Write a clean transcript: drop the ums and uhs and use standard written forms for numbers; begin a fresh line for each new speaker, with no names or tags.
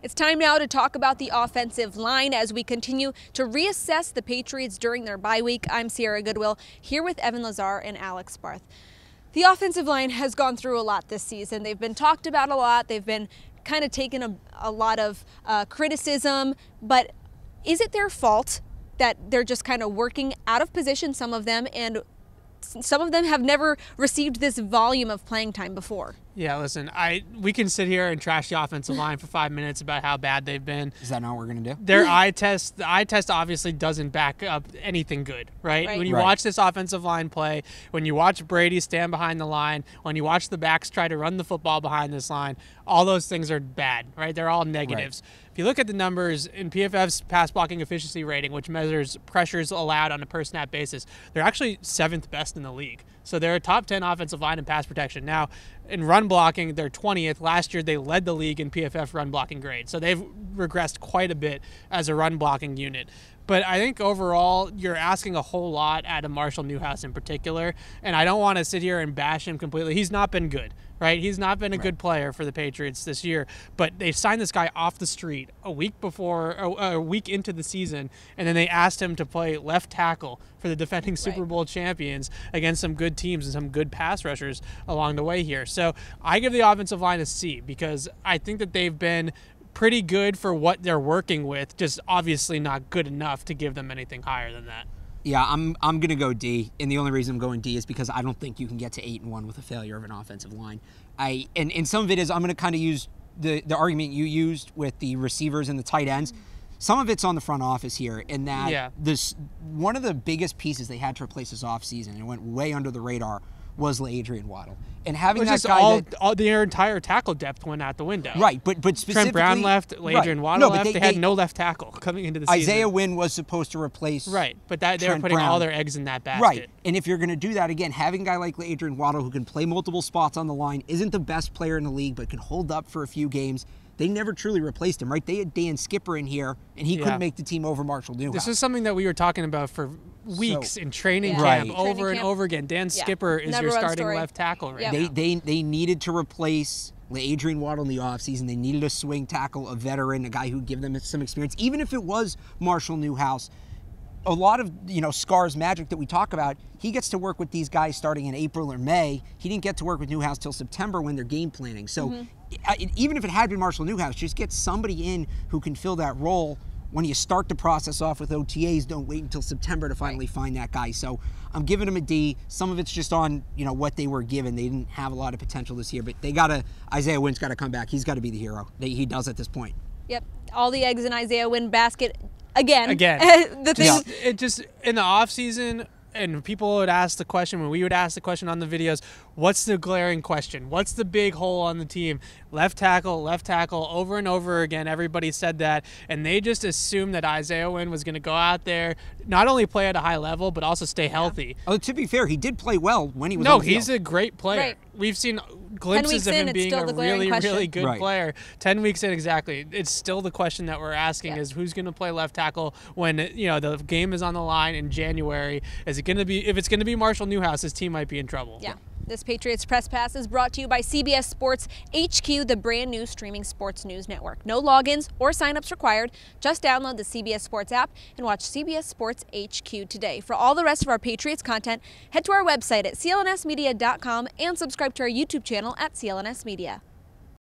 It's time now to talk about the offensive line as we continue to reassess the Patriots during their bye week. I'm Sierra Goodwill here with Evan Lazar and Alex Barth. The offensive line has gone through a lot this season. They've been talked about a lot. They've been kind of taken a lot of criticism, but is it their fault that they're just kind of working out of position, some of them, and some of them have never received this volume of playing time before?
Yeah, listen, we can sit here and trash the offensive line for 5 minutes about how bad they've been.
Is that not what we're going to do?
The eye test obviously doesn't back up anything good, right? When you watch this offensive line play, when you watch Brady stand behind the line, when you watch the backs try to run the football behind this line, all those things are bad, right? They're all negatives. Right. If you look at the numbers in PFF's pass blocking efficiency rating, which measures pressures allowed on a per snap basis, they're actually 7th best in the league. So they're a top 10 offensive line in pass protection. Now, in run blocking, they're 20th. Last year, they led the league in PFF run blocking grade. So they've regressed quite a bit as a run blocking unit. But I think overall, you're asking a whole lot out of Marshall Newhouse in particular. And I don't want to sit here and bash him completely. He's not been good, right? He's not been a good player for the Patriots this year. But they signed this guy off the street a week into the season. And then they asked him to play left tackle for the defending Super Bowl champions against some good teams and some good pass rushers along the way here. So I give the offensive line a C because I think that they've been pretty good for what they're working with, just obviously not good enough to give them anything higher than that.
Yeah, I'm going to go D, and the only reason I'm going D is because I don't think you can get to 8-1 with a failure of an offensive line. And some of it is I'm going to kind of use the argument you used with the receivers and the tight ends. Some of it's on the front office here, in that one of the biggest pieces they had to replace this offseason, and it went way under the radar, was Adrian Waddle. And having that guy
their entire tackle depth went out the window.
Right, but specifically
Trent Brown left, Adrian Waddle left. They had no left tackle coming into the season.
Isaiah Wynn was supposed to replace
but they were putting all their eggs in that basket.
Right, and if you're going to do that, again, having a guy like Adrian Waddle who can play multiple spots on the line, isn't the best player in the league, but can hold up for a few games. They never truly replaced him, right? They had Dan Skipper in here, and he couldn't make the team over Marshall Newhouse.
This is something that we were talking about for weeks in training camp, over and over again. Dan Skipper is your starting left tackle right now.
They needed to replace Adrian Waddle in the offseason. They needed a swing tackle, a veteran, a guy who would give them some experience. Even if it was Marshall Newhouse, a lot of Scar's magic that we talk about, he gets to work with these guys starting in April or May. He didn't get to work with Newhouse till September when they're game planning. So even if it had been Marshall Newhouse, just get somebody in who can fill that role. When you start the process off with OTAs, don't wait until September to finally find that guy. So I'm giving them a D. Some of it's just on what they were given. They didn't have a lot of potential this year, but Isaiah Wynn's got to come back. He's got to be the hero. He does at this point.
Yep, all the eggs in Isaiah Wynn basket again.
The thing, it just in the offseason. And people would ask the question, when we would ask the question on the videos, what's the glaring question? What's the big hole on the team? Left tackle, over and over again. Everybody said that. And they just assumed that Isaiah Wynn was going to go out there, not only play at a high level, but also stay healthy.
Oh, to be fair, he did play well when he was on the field.
He's a great player.
Right.
We've seen glimpses of him being a really good player. 10 weeks in, exactly. It's still the question that we're asking is who's going to play left tackle when the game is on the line in January? Is it going to be, if it's going to be Marshall Newhouse, his team might be in trouble.
Yeah. This Patriots Press Pass is brought to you by CBS Sports HQ, the brand new streaming sports news network. No logins or signups required. Just download the CBS Sports app and watch CBS Sports HQ today. For all the rest of our Patriots content, head to our website at clnsmedia.com and subscribe to our YouTube channel at CLNS Media.